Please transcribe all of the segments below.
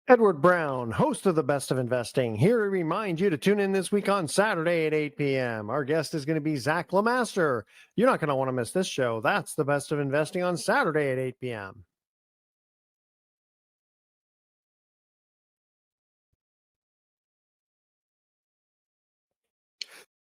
Edward Brown, host of The Best of Investing, here to remind you to tune in this week on Saturday at 8 p.m. Our guest is going to be Zach Lemaster. You're not going to want to miss this show. That's The Best of Investing on Saturday at 8 p.m.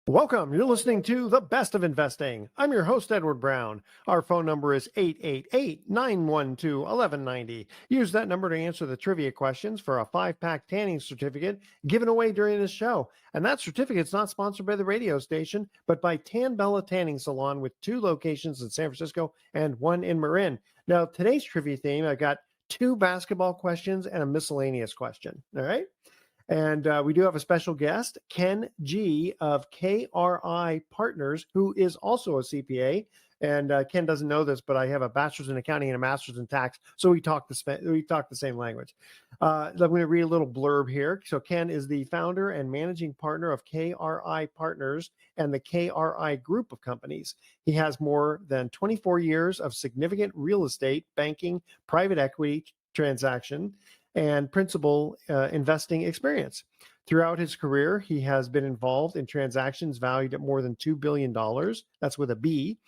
Welcome. You're listening to The Best of Investing. I'm your host, Edward Brown. Our phone number is 888-912-1190. Use that number to answer the trivia questions for a 5-pack tanning certificate given away during this show. And that certificate's not sponsored by the radio station, but by Tan Bella Tanning Salon with 2 locations in San Francisco and 1 in Marin. Now, today's trivia theme, I got 2 basketball questions and a miscellaneous question. All right. And we do have a special guest, Ken G of KRI Partners, who is also a CPA. And Ken doesn't know this, but I have a bachelor's in accounting and a master's in tax, so we talk the same language. I'm going to read a little blurb here. So Ken is the founder and managing partner of KRI Partners and the KRI Group of companies. He has more than 24 years of significant real estate, banking, private equity transaction, and principal investing experience. Throughout his career, he has been involved in transactions valued at more than $2 billion. That's with a B,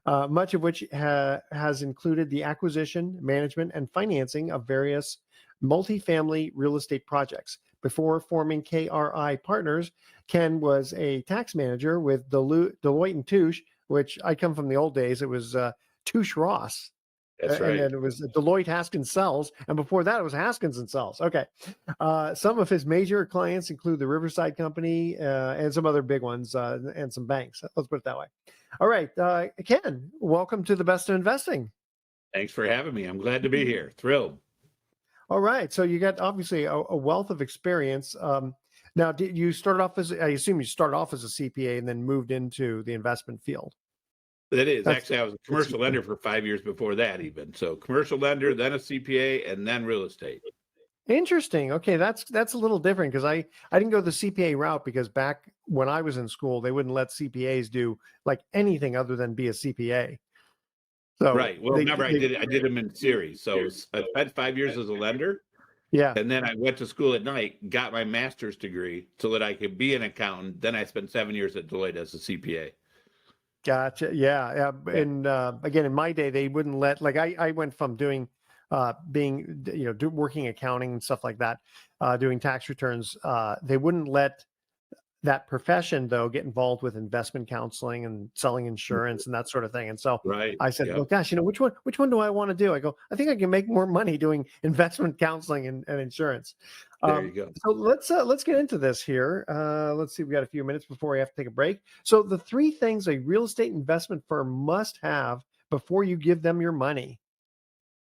much of which has included the acquisition, management, and financing of various multifamily real estate projects. Before forming KRI Partners, Ken was a tax manager with Deloitte & Touche, which I come from the old days. It was Touche Ross. That's right. And then it was Deloitte Haskins Sells. And before that, it was Haskins and Sells. Okay. Some of his major clients include the Riverside Company and some other big ones and some banks. Let's put it that way. All right. Ken, welcome to The Best of Investing. Thanks for having me. I'm glad to be here. Thrilled. All right. So you got obviously a wealth of experience. Now, did you start off I assume you started off as a CPA and then moved into the investment field? That is. Actually, I was a commercial lender for 5 years before that even. So commercial lender, then a CPA, and then real estate. Interesting. Okay, that's a little different because I didn't go the CPA route because back when I was in school, they wouldn't let CPAs do like anything other than be a CPA. So right. Well, remember, I did them in series. So I spent 5 years as a lender. Yeah. And then I went to school at night, got my master's degree so that I could be an accountant. Then I spent 7 years at Deloitte as a CPA. Gotcha. Yeah. And again, in my day, they wouldn't let, like I went from doing, working accounting and stuff like that, doing tax returns. They wouldn't let that profession though get involved with investment counseling and selling insurance and that sort of thing. And so I said, well, gosh, which one do I want to do? I go, I think I can make more money doing investment counseling and insurance. There you go. So let's get into this here. Let's see, we got a few minutes before we have to take a break. So the 3 things a real estate investment firm must have before you give them your money.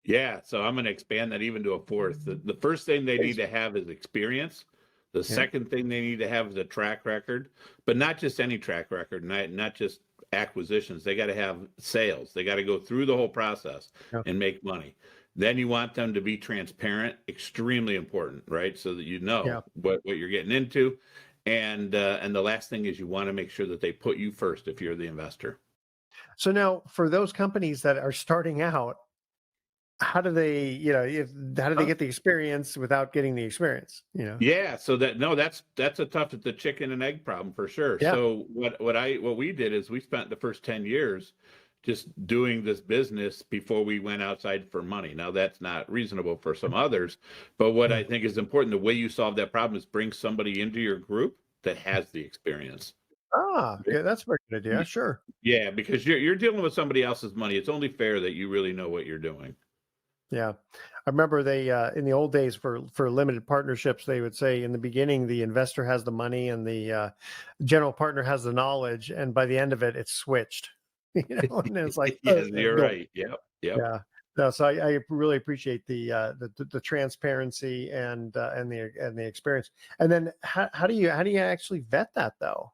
Yeah. So I'm going to expand that even to a 4th. The first thing they need to have is experience. The second thing they need to have is a track record, but not just any track record, not just acquisitions. They got to have sales. They got to go through the whole process and make money. Then you want them to be transparent, extremely important, right? So that you know what you're getting into. And the last thing is you want to make sure that they put you first if you're the investor. So now for those companies that are starting out, how do they get the experience without getting the experience? Yeah. So that's the chicken and egg problem for sure. Yeah. So what we did is we spent the first 10 years just doing this business before we went outside for money. Now that's not reasonable for some others, but what I think is important, the way you solve that problem is bring somebody into your group that has the experience. Yeah, that's a very good idea. Sure. Yeah, because you're dealing with somebody else's money. It's only fair that you really know what you're doing. Yeah. I remember they, in the old days for limited partnerships, they would say in the beginning, the investor has the money and the general partner has the knowledge. And by the end of it, it's switched, and it's like, yes, you're right. Yep. Yeah. No, so I really appreciate the transparency and the experience. And then how do you actually vet that though?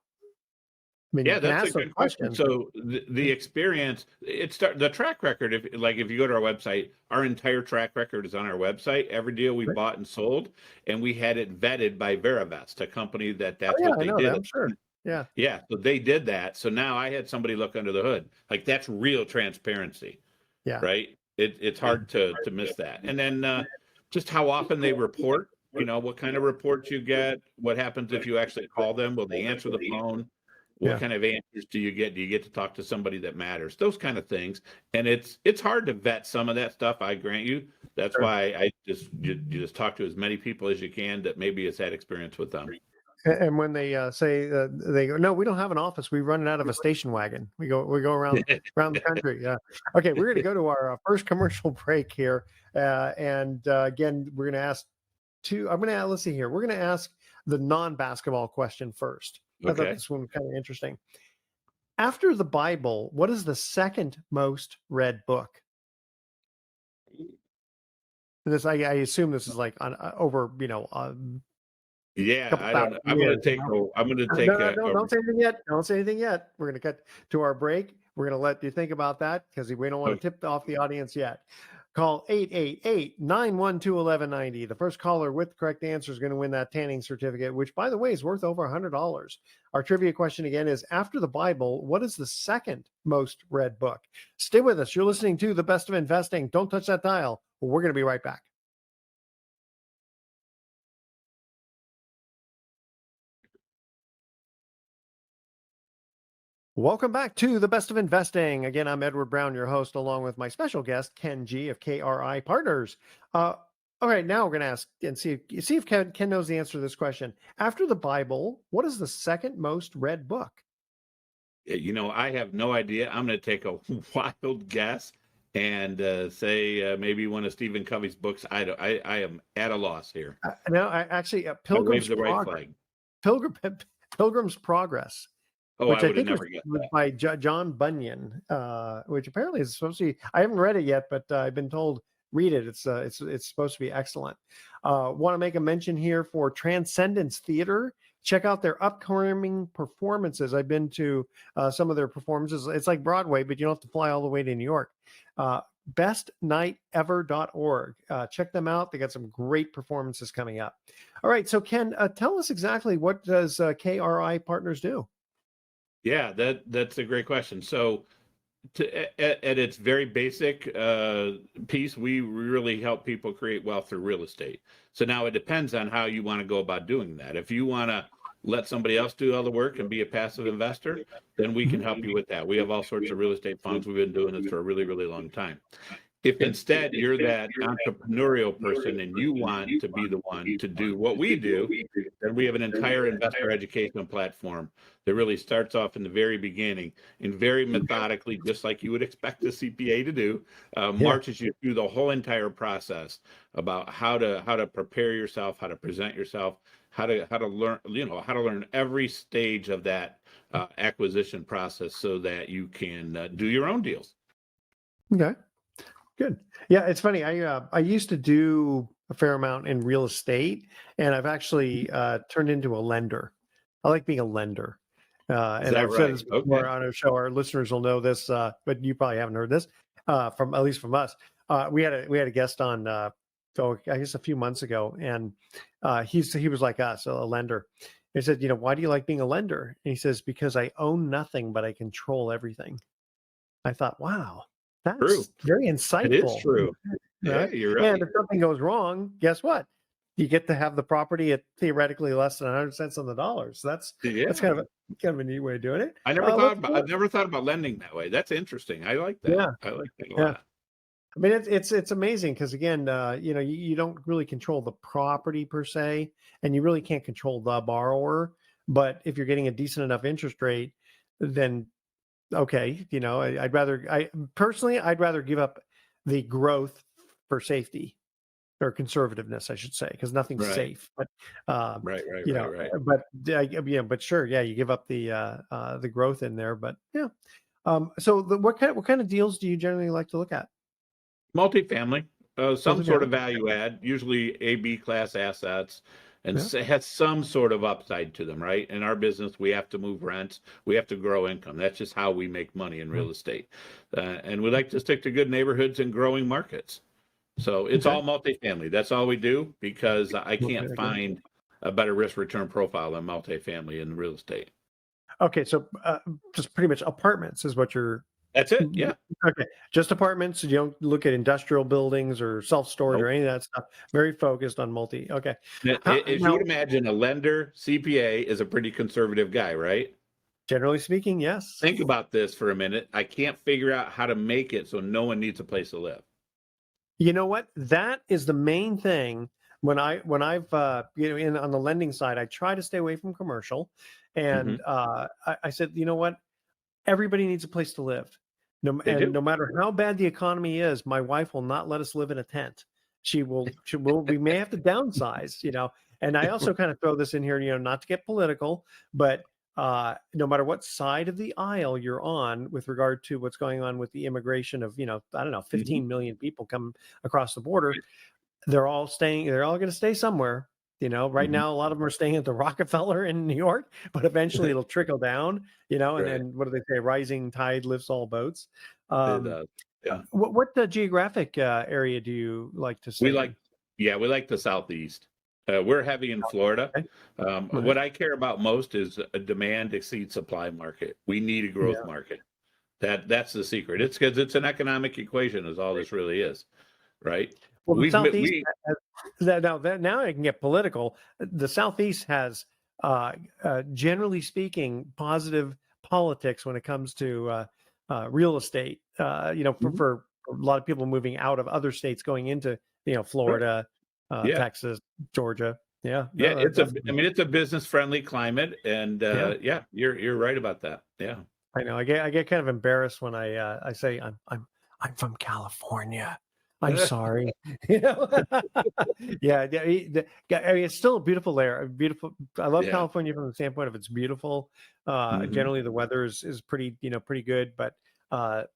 I mean, that's a good question. So the experience, the track record, if you go to our website, our entire track record is on our website. Every deal we bought and sold, and we had it vetted by Veravest, a company that's what they did. I'm sure. Yeah. Yeah. So they did that. So now I had somebody look under the hood. Like that's real transparency. Yeah. Right. It's hard to miss that. And then just how often they report. what kind of reports you get, what happens if you actually call them, will they answer the phone? What Yeah. kind of answers do you get? Do you get to talk to somebody that matters? Those kind of things. And it's hard to vet some of that stuff, I grant you. That's Sure. why you just talk to as many people as you can that maybe has had experience with them. And when they say they go, no, we don't have an office. We run it out of a station wagon. We go around the country. Yeah. Okay, we're going to go to our first commercial break here, and again, we're going to ask two. Let's see here. We're going to ask the non-basketball question first. I thought Okay. this one was kind of interesting. After the Bible, what is the second most read book? This I assume this is like on over Yeah, couple I don't know. thousand I'm gonna years, take don't say anything yet. Don't say anything yet. We're going to cut to our break. We're going to let you think about that because we don't want to tip off the audience yet. Call 888-912-1190. The first caller with the correct answer is going to win that tanning certificate, which, by the way, is worth over $100. Our trivia question again is, after the Bible, what is the second most read book? Stay with us. You're listening to The Best of Investing. Don't touch that dial. We're going to be right back. Welcome back to The Best of Investing. Again, I'm Edward Brown, your host, along with my special guest, Ken G of KRI Partners. All right, now we're going to ask and see if Ken knows the answer to this question. After the Bible, what is the second most read book? I have no idea. I'm going to take a wild guess and say maybe one of Stephen Covey's books. I am at a loss here. No, Pilgrim's the right Progress. flag. Pilgrim's Progress. Oh, Which I I would think have was, never guessed was that. by John Bunyan, which apparently is supposed to be. I haven't read it yet, but I've been told read it. It's supposed to be excellent. Want to make a mention here for Transcendence Theater. Check out their upcoming performances. I've been to some of their performances. It's like Broadway, but you don't have to fly all the way to New York. bestnighthever.org. Check them out. They got some great performances coming up. All right. So Ken, tell us exactly what does KRI Partners do? Yeah, that's a great question. So, at its very basic piece, we really help people create wealth through real estate. So now it depends on how you want to go about doing that. If you want to let somebody else do all the work and be a passive investor, then we can help you with that. We have all sorts of real estate funds. We've been doing this for a really, really long time. If instead you're that entrepreneurial person and you want to be the one to do what we do, then we have an entire investor education platform that really starts off in the very beginning and very methodically, just like you would expect a CPA to do, marches you through the whole entire process about how to prepare yourself, how to present yourself, how to learn, how to learn every stage of that acquisition process so that you can do your own deals. Okay. Good. Yeah, it's funny. I used to do a fair amount in real estate, and I've actually turned into a lender. I like being a lender. And I've said this before on our show. Our listeners will know this, but you probably haven't heard this from us. We had a guest on, I guess a few months ago, and he was like us, a lender. He said, why do you like being a lender? And he says, because I own nothing, but I control everything. I thought, wow. That's true. Very insightful. It is true. Yeah, you're right. And if something goes wrong, guess what? You get to have the property at theoretically less than 100 cents on the dollar. So that's kind of a neat way of doing it. I never thought about lending that way. That's interesting. I like that. Yeah. I like that a lot. I mean, it's amazing because again, you don't really control the property per se, and you really can't control the borrower. But if you're getting a decent enough interest rate, then okay, I'd rather give up the growth for safety or conservativeness, I should say, because nothing's safe. But right. But sure, yeah, you give up the growth in there. But yeah, so what kind of deals do you generally like to look at? Multifamily, some sort of value add, usually A/B class assets. And it has some sort of upside to them, right? In our business, we have to move rents. We have to grow income. That's just how we make money in real estate. And we like to stick to good neighborhoods and growing markets. So it's all multifamily. That's all we do because I can't find a better risk return profile than multifamily in real estate. Okay, so just pretty much apartments is what you're That's it. Yeah. Okay, just apartments. You don't look at industrial buildings or self-storage or Nope. any of that stuff. Very focused on multi. Okay. As you Now, would imagine, a lender, CPA, is a pretty conservative guy, right? generally speaking, yes. Think about this for a minute. I can't figure out how to make it so no one needs a place to live. You know what? That is the main thing. When I've in on the lending side, I try to stay away from commercial, and Mhm. I said, you know what? Everybody needs a place to live. They And do. no matter how bad the economy is, my wife will not let us live in a tent. She will, we may have to downsize, And I also kind of throw this in here, not to get political, but no matter what side of the aisle you're on with regard to what's going on with the immigration of, I don't know, Mhm. 15 million people come across the border, they're all going to stay somewhere. Right Mhm. now, a lot of them are staying at the Rockefeller in New York, but eventually it'll trickle down, and Right. then what do they say? Rising tide lifts all boats. It Um, does. Yeah. what geographic area do you like to We stay like, in? yeah, we like the Southeast. We're heavy in Florida. Okay. Right. What I care about most is a demand exceeds supply market. We need a growth Yeah. market. That's the secret. It's because it's an economic equation, is all this really is, right? Well, the Southeast, We now I can get political. The Southeast has, generally speaking, positive politics when it comes to real estate. Mhm. For a lot of people moving out of other states going into, Right. Florida, Yeah. Texas, Georgia. Yeah, Yeah, no, it's a I definitely. mean, it's a business friendly climate, and Yeah, yeah, you're right about that. Yeah. I know. I get kind of embarrassed when I say I'm from California. I'm sorry. You know? Yeah, yeah, I mean, it's still a beautiful layer. Beautiful. I love Yeah. California from the standpoint of it's beautiful. Mhm. Generally, the weather is pretty, pretty good. But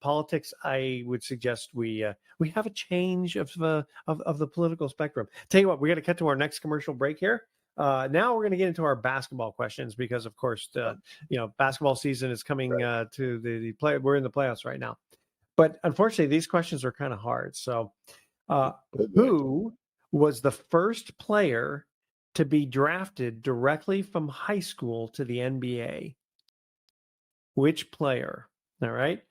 politics, I would suggest we have a change of the political spectrum. Tell you what, we got to cut to our next commercial break here. Now we're going to get into our basketball questions because, of course, basketball season is coming Right. to the play. We're in the playoffs right now, but unfortunately, these questions are kind of hard. So, uh, Oh boy. who was the first player to be drafted directly from high school to the NBA? Which player? All right.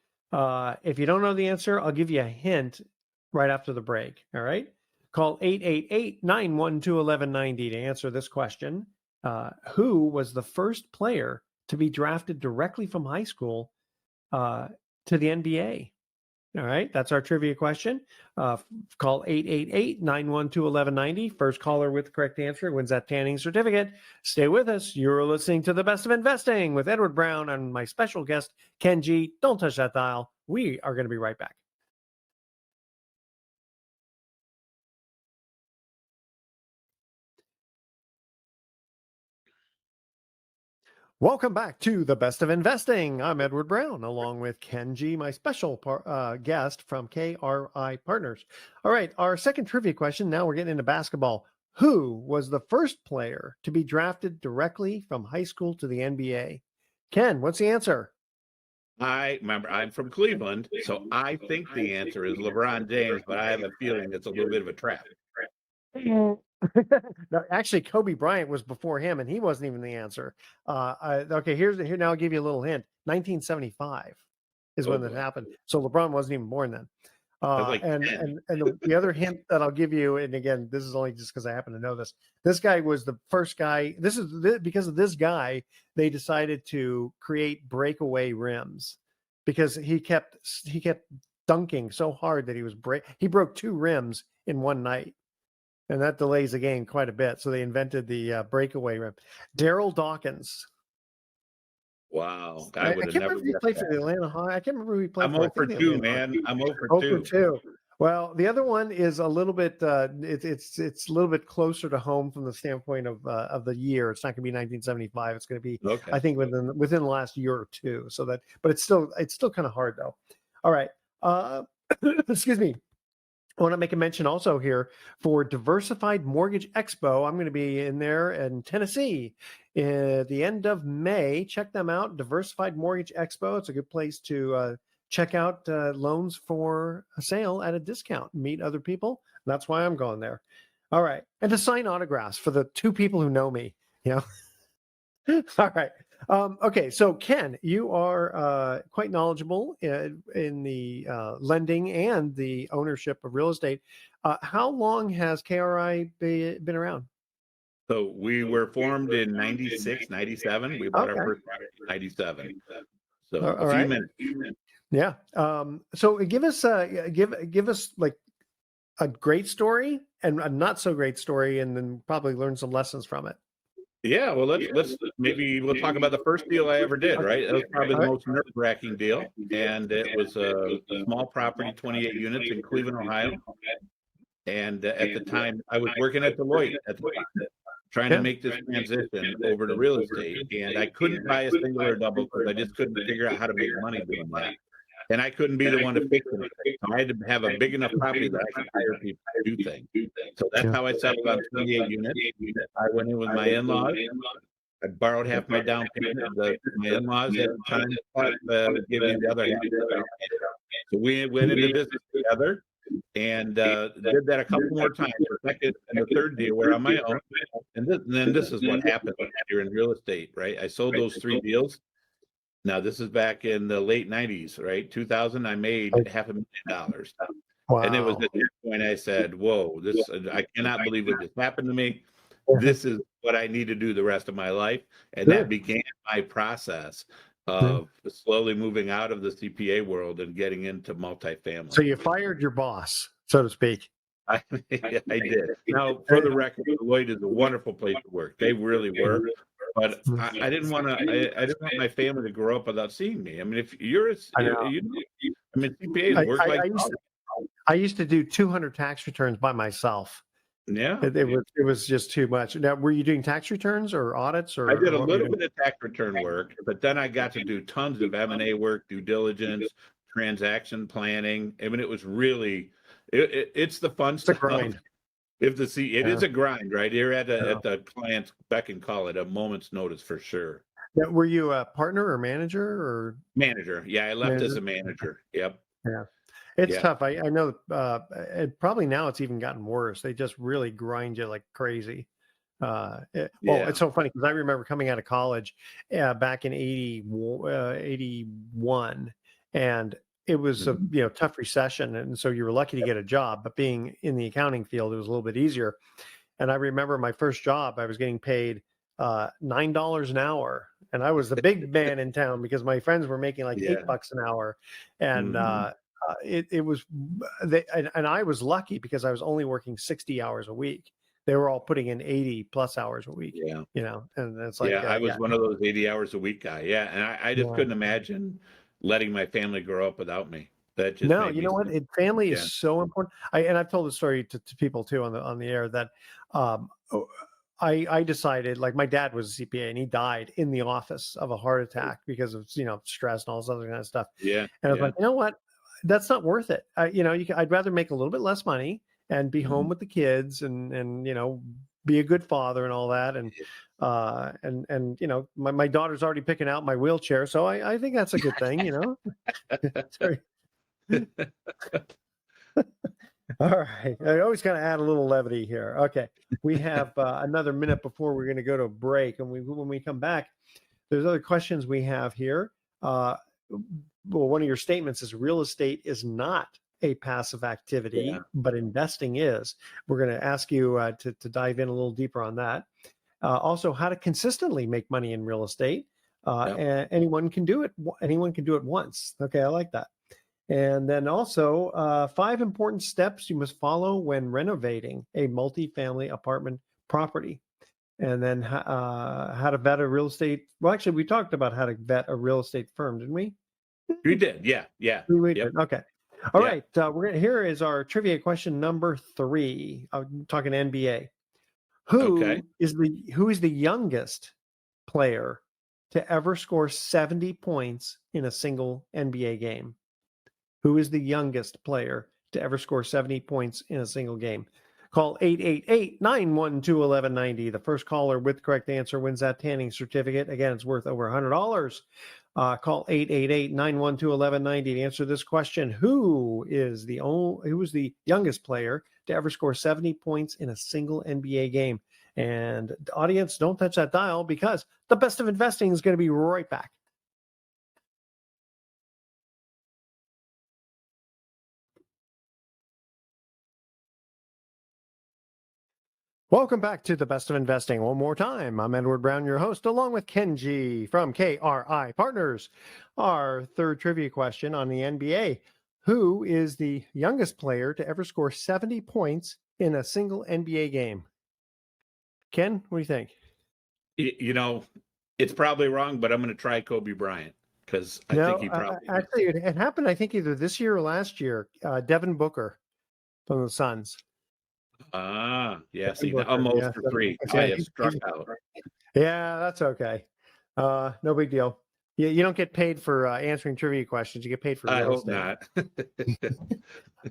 If you don't know the answer, I'll give you a hint right after the break. All right. Call 888-912-1190 to answer this question. Who was the first player to be drafted directly from high school uh, to the NBA? All right, that's our trivia question. Call 888-912-1190. First caller with the correct answer wins that tanning certificate. Stay with us. You're listening to The Best of Investing with Edward Brown and my special guest, Ken G. Don't touch that dial. We are going to be right back. Welcome back to The Best of Investing. I'm Edward Brown, along with Ken G, my special guest from KRI Partners. All right, our second trivia question. Now we're getting into basketball. Who was the first player to be drafted directly from high school to the NBA? Ken, what's the answer? I remember I'm from Cleveland, so I think the answer is LeBron James, but I have a feeling it's a little bit of a trap. No, actually, Kobe Bryant was before him, and he wasn't even the answer. Okay, here now. I'll give you a little hint. 1975 is Oh when that boy. happened. So LeBron wasn't even born then. I was like And 10. the other hint that I'll give you, and again, this is only just because I happen to know this. This guy was the first guy. Because of this guy, they decided to create breakaway rims because he kept dunking so hard that he broke two rims in one night. And that delays the game quite a bit. So they invented the breakaway rim. Daryl Dawkins. Wow. I, I I would have can't never remember if he guessed played for that. the Atlanta Hawks. I can't remember who he played I'm for. I 0 think for the 2, Atlanta Hawks. man. I'm 0 for 0 for 2. 2. Well, the other one is a little bit. It's a little bit closer to home from the standpoint of the year. It's not going to be 1975. It's going to be, I Okay. think, within the last year or two. So that, but it's still kind of hard though. All right. Excuse me. I want to make a mention also here for Diversified Mortgage Expo. I'm going to be in there in Tennessee at the end of May. Check them out, Diversified Mortgage Expo. It's a good place to check out loans for a sale at a discount, meet other people. That's why I'm going there. All right. And to sign autographs for the two people who know me. All right. Okay, so Ken, you are quite knowledgeable in the lending and the ownership of real estate. How long has KRI been around? So we were formed in 96, 97. We bought our Okay, first property in 97. So all a few right, minutes. yeah. So give us like a great story and a not so great story, and then probably learn some lessons from it. Yeah, well, let's maybe we'll talk about the first deal I ever did, right? That was probably All the right. most nerve-wracking deal, and it was a small property, 28 units in Cleveland, Ohio. And at the time, I was working at Deloitte at the time, trying to Yeah. make this transition over to real estate, and I couldn't buy a single or a double because I just couldn't figure out how to make money doing that. And I couldn't be the one to fix anything. So I had to have a big enough property that I could hire people to do things. So that's Yeah. how I settled on 28 units. I went in with my in-laws. I borrowed half my down payment. My in-laws at the time gave me the other half. So we went into business together and did that a couple more times. The second and the third deal were on my own. And then this is what happened when you're in real estate, right? I sold those 3 deals. Now this is back in the late 90s, right? 2000, I made $500,000. And it was Wow. at that point I said, whoa, I cannot believe what just happened to me. This is what I need to do the rest of my life. And Sure. that began my process of slowly moving out of the CPA world and getting into multifamily. So you fired your boss, so to speak. I did. Now, for the record, Deloitte is a wonderful place to work. They really were. But I didn't want to. I didn't want my family to grow up without seeing me. I mean, if you're, I know. I mean, CPAs work like I used to do 200 tax returns by myself. yeah. It was just too much. Now, were you doing tax returns or audits, or I did a what were you little doing? bit of tax return work, but then I got to do tons of M&A work, due diligence, transaction planning. I mean, it was really, it's the fun It's a stuff. grind. It is a grind, right? You're at Yeah. the client's beck and call at a moment's notice for sure. Now, were you a partner or manager or Manager, yeah, I left as a manager. Yep. Yeah, it's Yeah. tough. I know. And probably now it's even gotten worse. They just really grind you like crazy. Well, Yeah. it's so funny because I remember coming out of college back in 81, and it was a tough recession, and so you were lucky to get a job. But being in the accounting field, it was a little bit easier. And I remember my first job, I was getting paid $9 an hour, and I was the big man in town because my friends were making like Yeah. $8 an hour, and Mhm. it was and I was lucky because I was only working 60 hours a week. They were all putting in 80 plus hours a week, Yeah. and it's like, Yeah, I was one of those 80 hours a week guy. Yeah, and I just Yeah. couldn't imagine letting my family grow up without me. That just No, made you me know what? sick. Family Yeah. is so important. And I've told the story to people too on the air that oh, I decided, like, my dad was a CPA and he died in the office of a heart attack because of stress and all this other kind of stuff. Yeah. And I was Yeah. like, you know what? That's not worth it. I'd rather make a little bit less money and be home Mhm. with the kids and be a good father and all that. And my daughter's already picking out my wheelchair, so I think that's a good thing. Sorry. All right. I always kind of add a little levity here. Okay. We have another minute before we're going to go to a break. And when we come back, there's other questions we have here. Well, one of your statements is real estate is not a passive activity, but investing is. We're going to ask you to dive in a little deeper on that. Also, how to consistently make money in real estate. And anyone can do it. Anyone can do it once. Okay. I like that. And then also 5 important steps you must follow when renovating a multifamily apartment property. And then how to vet a real estate. Well, actually, we talked about how to vet a real estate firm, didn't we? We did. Yeah. Yeah. We Yep. did. Okay. All Yeah. right. Here is our trivia question number 3. I'm talking NBA. Who Okay. is the youngest player to ever score 70 points in a single NBA game? Who is the youngest player to ever score 70 points in a single game? Call 888-912-1190. The first caller with the correct answer wins that tanning certificate. Again, it's worth over $100. Call 888-912-1190 to answer this question. Who is the youngest player to ever score 70 points in a single NBA game? And the audience, don't touch that dial, because the best of investing is going to be right back. Welcome back to the best of investing. One more time, I'm Edward Brown, your host, along with Kenji from KRI Partners. Our third trivia question on the NBA. Who is the youngest player to ever score 70 points in a single NBA game? Ken, what do you think? It's probably wrong, but I'm going to try Kobe Bryant because I think he probably actually it happened, I think, either this year or last year. Devin Booker from the Suns. Yeah. See, almost for free. I have struck out. Yeah, that's okay. No big deal. You don't get paid for answering trivia questions. You get paid for real estate. I hope not.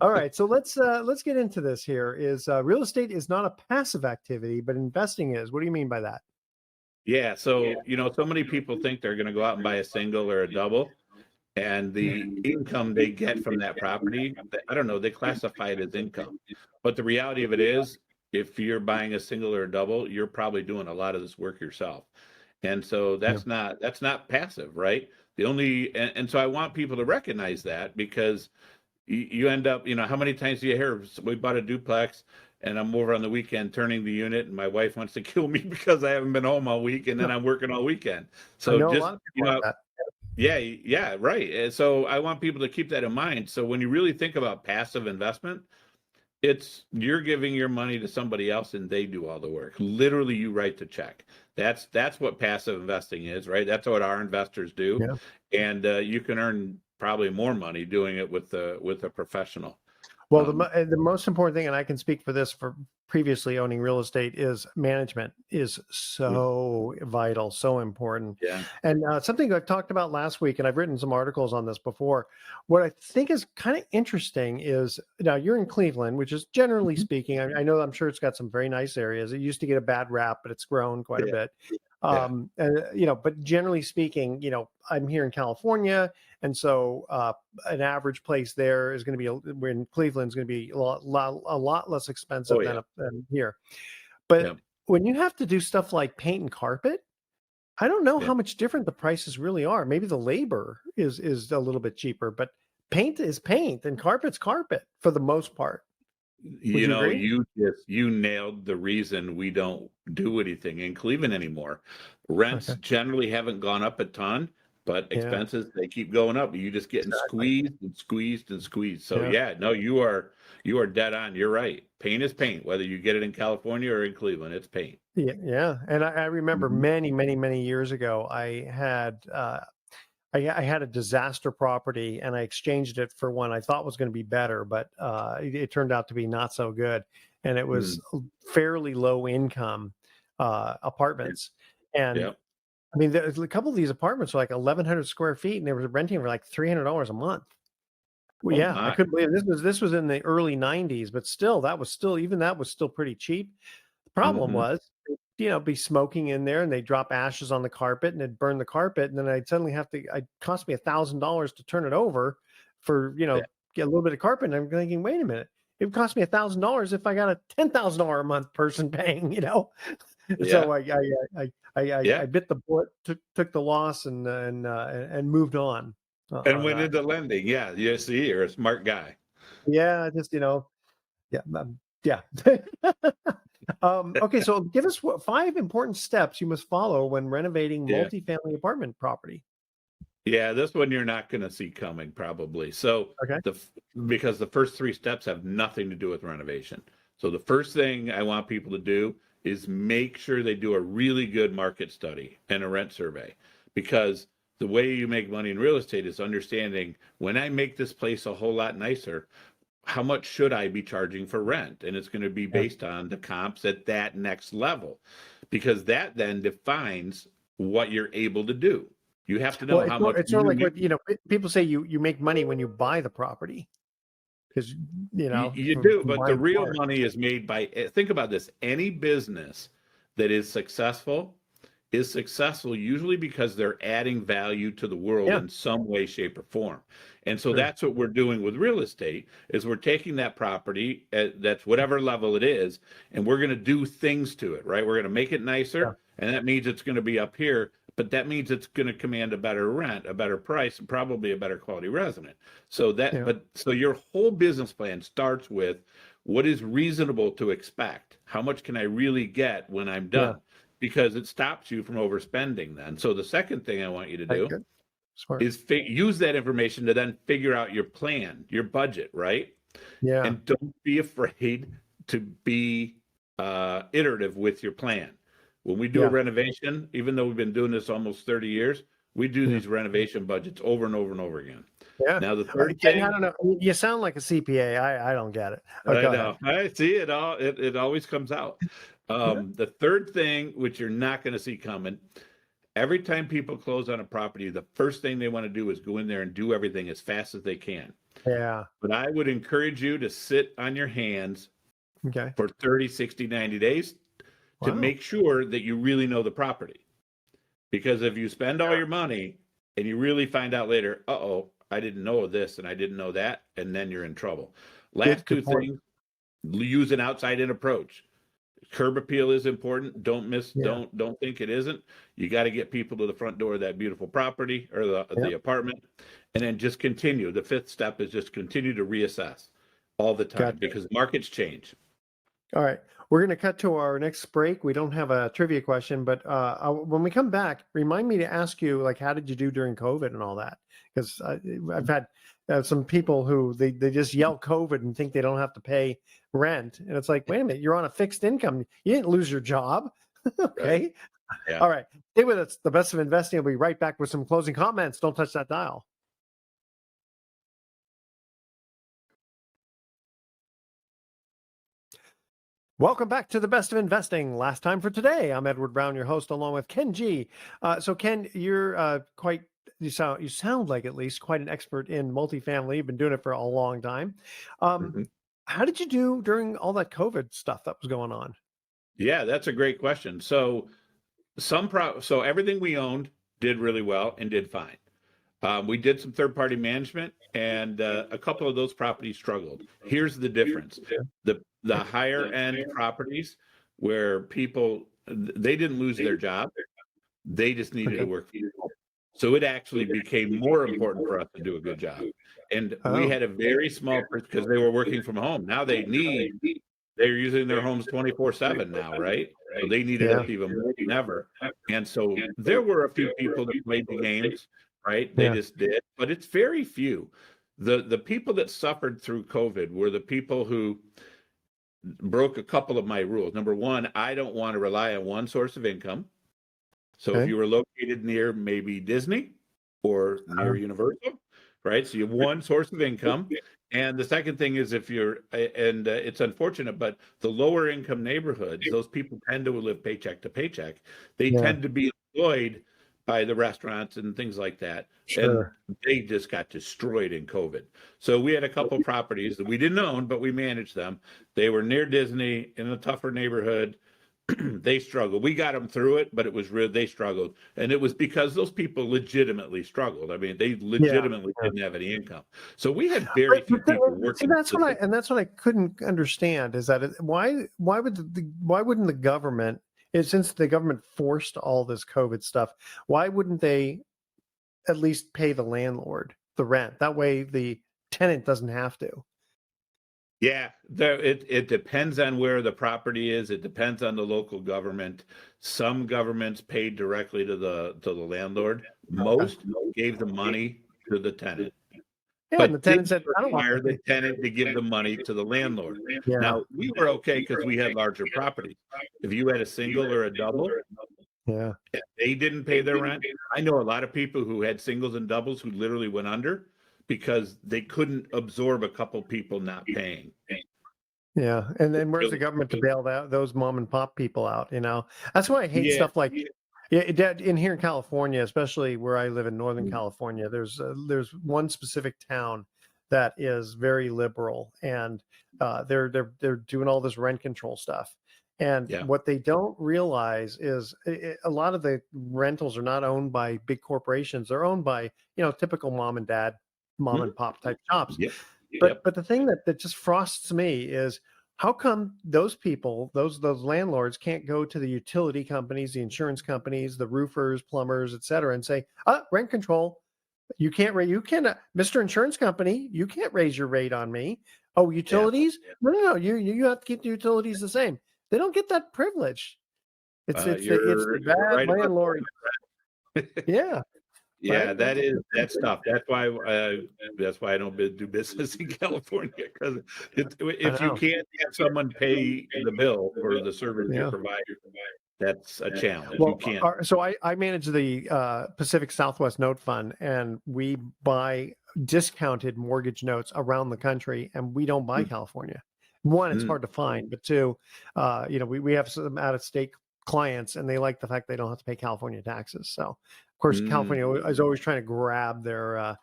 All right, so let's get into this here. Is real estate is not a passive activity, but investing is. What do you mean by that? Yeah, so so many people think they're going to go out and buy a single or a double, and the income they get from that property, I don't know, they classify it as income. But the reality of it is, if you're buying a single or a double, you're probably doing a lot of this work yourself. And so that's not passive, right? And so I want people to recognize that, because you end up, how many times do you hear, we bought a duplex and I'm over on the weekend turning the unit and my wife wants to kill me because I haven't been home all week and then I'm working all weekend. So just, yeah, right. And so I want people to keep that in mind. So when you really think about passive investment, you're giving your money to somebody else and they do all the work. Literally, you write the check. That's what passive investing is, right? That's what our investors do. Yeah. And you can earn probably more money doing it with a professional. Well, the most important thing, and I can speak for this for previously owning real estate, is management is so vital, so important. Yeah. And something I talked about last week, and I've written some articles on this before. What I think is kind of interesting is, now you're in Cleveland, which is generally speaking, I know, I'm sure it's got some very nice areas. It used to get a bad rap, but it's grown quite a bit. And, but generally speaking, I'm here in California. And so an average place there is going to be, in Cleveland, is going to be a lot less expensive than here. But when you have to do stuff like paint and carpet, I don't know how much different the prices really are. Maybe the labor is a little bit cheaper, but paint is paint and carpet's carpet for the most part. You nailed the reason we don't do anything in Cleveland anymore. Rents generally haven't gone up a ton, but expenses, they keep going up. You just getting squeezed and squeezed and squeezed. So you are dead on. You're right. Paint is paint, whether you get it in California or in Cleveland, it's paint. Yeah. And I remember many, many, many years ago, I had a disaster property and I exchanged it for one I thought was going to be better, but it turned out to be not so good. And it was fairly low income apartments. And I mean, there's a couple of these apartments were like 1,100 square feet, and they were renting for like $300 a month. Well, I couldn't believe it. This was in the early 90s, but still, that was still pretty cheap. The problem was, be smoking in there, and they drop ashes on the carpet, and it'd burn the carpet, and then I'd suddenly it cost me $1,000 to turn it over for get a little bit of carpet. And I'm thinking, wait a minute, it would cost me $1,000 if I got a $10,000 a month person paying, So I bit the bullet, took the loss, and moved on. And went into lending. Yeah, you see, you're a smart guy. Yeah, just okay, so give us 5 important steps you must follow when renovating multifamily apartment property. Yeah, this one you're not going to see coming probably. So because the first 3 steps have nothing to do with renovation. So the first thing I want people to do is make sure they do a really good market study and a rent survey, because the way you make money in real estate is understanding, when I make this place a whole lot nicer, how much should I be charging for rent? And it's going to be based on the comps at that next level, because that then defines what you're able to do. You have to know how much. It's sort of like what people say, you make money when you buy the property. Because you do, but the real money is made by, think about this, any business that is successful is successful usually because they're adding value to the world Yeah. in some way, shape, or form. And so Sure. that's what we're doing with real estate is we're taking that property that's whatever level it is, and we're going to do things to it, right? We're going to make it nicer, Yeah. and that means it's going to be up here, but that means it's going to command a better rent, a better price, and probably a better quality resident. So that, Yeah. so your whole business plan starts with what is reasonable to expect? How much can I really get when I'm done? Because it stops you from overspending then. So the second thing I want you to do Good. Smart. is use that information to then figure out your plan, your budget, right? Yeah. And don't be afraid to be iterative with your plan. When we do a renovation, even though we've been doing this almost 30 years, we do these renovation budgets over and over and over again. Yeah. Now the third Ken, thing, I don't know. You sound like a CPA. I don't get it. I know. I see it all. It always comes out. The third thing, which you're not going to see coming, every time people close on a property, the first thing they want to do is go in there and do everything as fast as they can. Yeah. But I would encourage you to sit on your hands Okay. for 30, 60, 90 days to make sure that you really know the property. Because if you spend all your money and you really find out later, I didn't know this and I didn't know that, and then you're in trouble. Last two things, use an outside-in approach. Curb appeal is important. Don't think it isn't. You got to get people to the front door of that beautiful property or the apartment, and then just continue. The fifth step is just continue to reassess all the time because markets change. All right. We're going to cut to our next break. We don't have a trivia question, but when we come back, remind me to ask you, like, how did you do during COVID and all that? Because I've had some people who they just yell COVID and think they don't have to pay rent. And it's like, wait a minute, you're on a fixed income. You didn't lose your job. Okay. Right. Yeah. All right. Stay with us. The Best of Investing. We'll be right back with some closing comments. Don't touch that dial. Welcome back to the Best of Investing. Last time for today, I'm Edward Brown, your host, along with Ken G. So Ken, you're you sound like at least quite an expert in multifamily. You've been doing it for a long time. How did you do during all that COVID stuff that was going on? Yeah, that's a great question. So everything we owned did really well and did fine. We did some third-party management, and a couple of those properties struggled. Here's the difference: the higher-end properties where people they didn't lose their job, they just needed to work. So it actually became more important for us to do a good job. And we had a very small because they were working from home. Now they're using their homes 24/7 now, right? So they needed it even more than ever. And so there were a few people that played the games. Right? They just did, but it's very few. The people that suffered through COVID were the people who broke a couple of my rules. Number one, I don't want to rely on one source of income. So if you were located near maybe Disney or near Universal, right? So you have one source of income. And the second thing is it's unfortunate, but the lower income neighborhoods, those people tend to live paycheck to paycheck. They tend to be employed by the restaurants and things like that. Sure. And they just got destroyed in COVID. So we had a couple properties that we didn't own, but we managed them. They were near Disney in a tougher neighborhood. They struggled. We got them through it, but it was real. They struggled. And it was because those people legitimately struggled. I mean, they legitimately didn't have any income. So we had very few people working. That's what I couldn't understand is that why wouldn't the government, since the government forced all this COVID stuff, why wouldn't they at least pay the landlord the rent? That way the tenant doesn't have to. Yeah, it depends on where the property is. It depends on the local government. Some governments paid directly to the landlord. Most gave the money to the tenant. Yeah, but and the tenant said, I don't require the tenant to give the money to the landlord. Yeah. Now, we were okay because we had larger properties. If you had a single or a double, they didn't pay their rent. I know a lot of people who had singles and doubles who literally went under because they couldn't absorb a couple people not paying. Yeah, and then where's the government to bail those mom and pop people out? You know, that's why I hate stuff like. Yeah, in here in California, especially where I live in Northern California, there's one specific town that is very liberal, and they're doing all this rent control stuff. And Yeah. what they don't realize is a lot of the rentals are not owned by big corporations. They're owned by, typical mom and dad, mom Mhm. and pop type shops. Yep. But the thing that just frosts me is how come those people, those landlords can't go to the utility companies, the insurance companies, the roofers, plumbers, et cetera, and say, rent control. You can't raise, Mr. Insurance Company, you can't raise your rate on me. Oh, utilities? No. You have to keep the utilities the same. They don't get that privilege. It's the You're bad right about landlord. Yeah. Yeah, Right? that's tough. That's why I don't do business in California, because if you know. can't have someone pay the bill for the service you Yeah. provide, that's a challenge. Well, You can't. so I manage the Pacific Southwest Note Fund, and we buy discounted mortgage notes around the country, and we don't buy California. One, it's Mm. hard to find, but two, we have some out of state clients, and they like the fact they don't have to pay California taxes. So, of course, California is always trying to grab their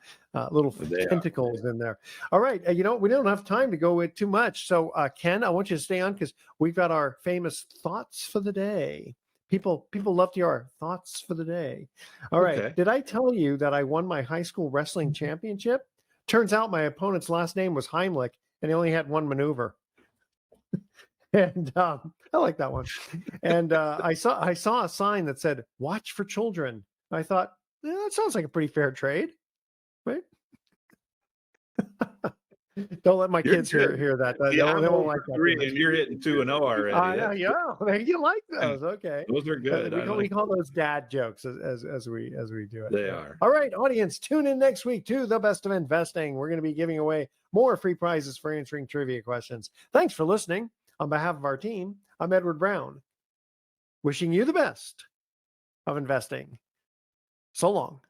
little tentacles in there. All right, we don't have time to go with too much. So, Ken, I want you to stay on because we've got our famous thoughts for the day. People love to hear our thoughts for the day. All right. Okay. Did I tell you that I won my high school wrestling championship? Turns out my opponent's last name was Heimlich, and he only had one maneuver. And I like that one. And I saw a sign that said "Watch for Children." I thought that sounds like a pretty fair trade, right? Don't let my kids hear that. They won't like that. 3, and you're hitting 2-0 already. Yeah, you like those? Okay, those are good. We call those dad jokes as we do it. They are. All right, audience, tune in next week to The Best of Investing. We're going to be giving away more free prizes for answering trivia questions. Thanks for listening. On behalf of our team, I'm Edward Brown, wishing you the best of investing. So long.